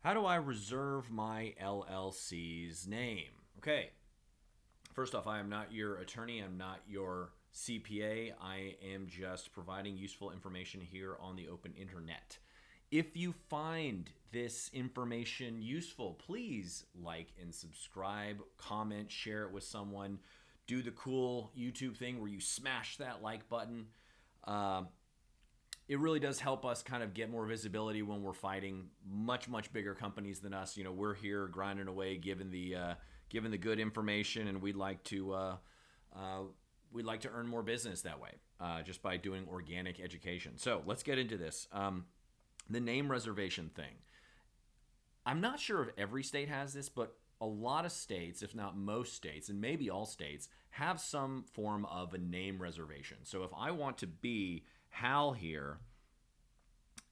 How do I reserve my LLC's name? Okay, first off, I am not your attorney. I'm not your CPA. I am just providing useful information here on the open internet. If you find this information useful, please like and subscribe, comment, share it with someone. Do the cool YouTube thing where you smash that like button. Uh, it really does help us kind of get more visibility when we're fighting much bigger companies than us. You know, we're here grinding away, giving the good information, and uh, we'd like to earn more business that way, just by doing organic education. So let's get into this. The name reservation thing. I'm not sure if every state has this, but a lot of states, if not most states, and maybe all states, have some form of a name reservation. So if I want to be Hal here,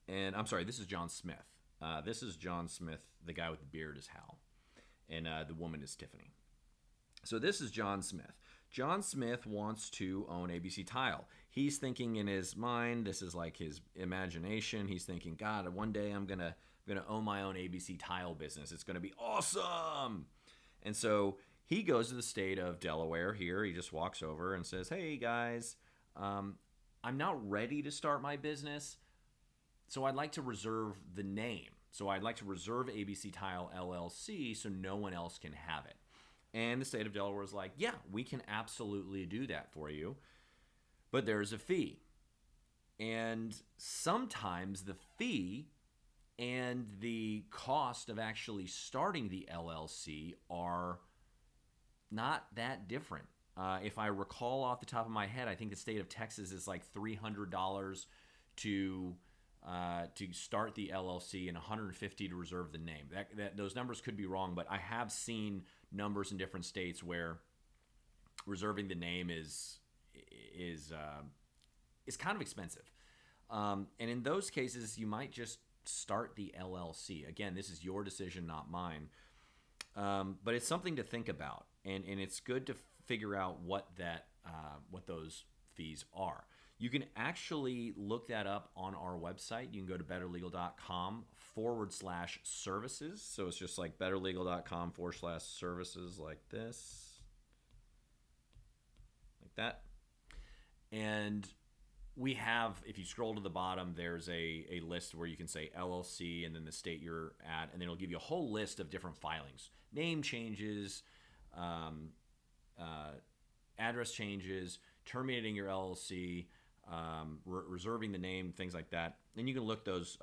and I'm sorry, this is John Smith. This is John Smith. The guy with the beard is Hal, and the woman is Tiffany. So this is John Smith. John Smith wants to own ABC Tile. He's thinking in his mind, this is like his imagination. He's thinking, God, one day I'm gonna own my own ABC Tile business. It's gonna be awesome. And so he goes to the state of Delaware here. He just walks over and says, Hey guys, I'm not ready to start my business, so I'd like to reserve the name. So I'd like to reserve ABC Tile LLC so no one else can have it. And the state of Delaware is like, yeah, we can absolutely do that for you, but there's a fee. And sometimes the fee and the cost of actually starting the LLC are not that different. If I recall off the top of my head, I think the state of Texas is like $300 to to start the LLC and $150 to reserve the name. Those numbers could be wrong, but I have seen numbers in different states where reserving the name is is kind of expensive. And in those cases, you might just start the LLC. Again, this is your decision, not mine. But it's something to think about, and it's good to figure out what those fees are. You can actually look that up on our website. You can go to betterlegal.com/services. So it's just like betterlegal.com/services, like this, like that. And we have, if you scroll to the bottom, there's a list where you can say LLC and then the state you're at, and then it'll give you a whole list of different filings, name changes, um, address changes, terminating your LLC, reserving the name, things like that. And you can look those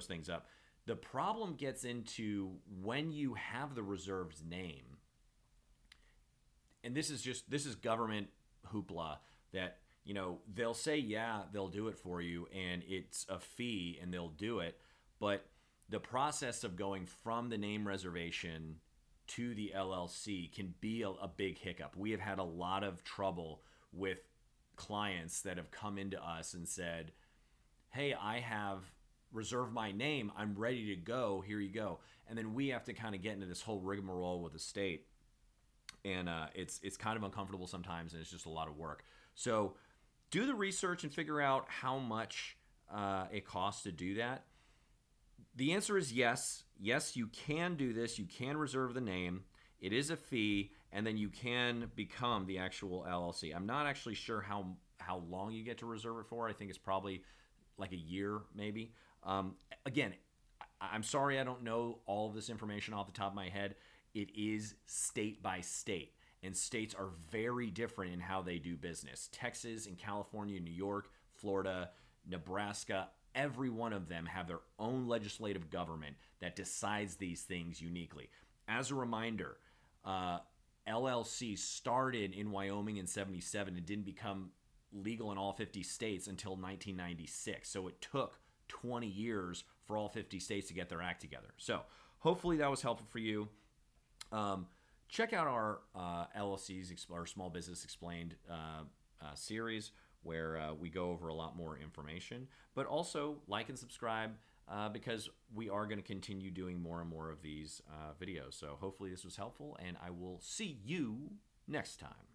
things up. The problem gets into when you have the reserved name, and this is government hoopla that they'll say, yeah, they'll do it for you, and it's a fee, and they'll do it, but the process of going from the name reservation to the LLC can be a big hiccup. We have had a lot of trouble with clients that have come into us and said, hey, I have reserved my name, I'm ready to go, here you go. And then we have to kind of get into this whole rigmarole with the state, and it's kind of uncomfortable sometimes, and it's just a lot of work. So do the research and figure out how much it costs to do that. The answer is yes. Yes, you can do this. You can reserve the name. It is a fee, and then you can become the actual LLC. I'm not actually sure how long you get to reserve it for. I think it's probably like a year, maybe. Again, I'm sorry I don't know all of this information off the top of my head. It is state by state, and states are very different in how they do business. Texas and California, New York, Florida, Nebraska, every one of them have their own legislative government that decides these things uniquely. As a reminder, LLC started in Wyoming in 77 and didn't become legal in all 50 states until 1996. So it took 20 years for all 50 states to get their act together. So hopefully that was helpful for you. Check out our LLCs, our Small Business Explained series, where we go over a lot more information. But also like and subscribe, because we are going to continue doing more and more of these videos. So hopefully this was helpful, and I will see you next time.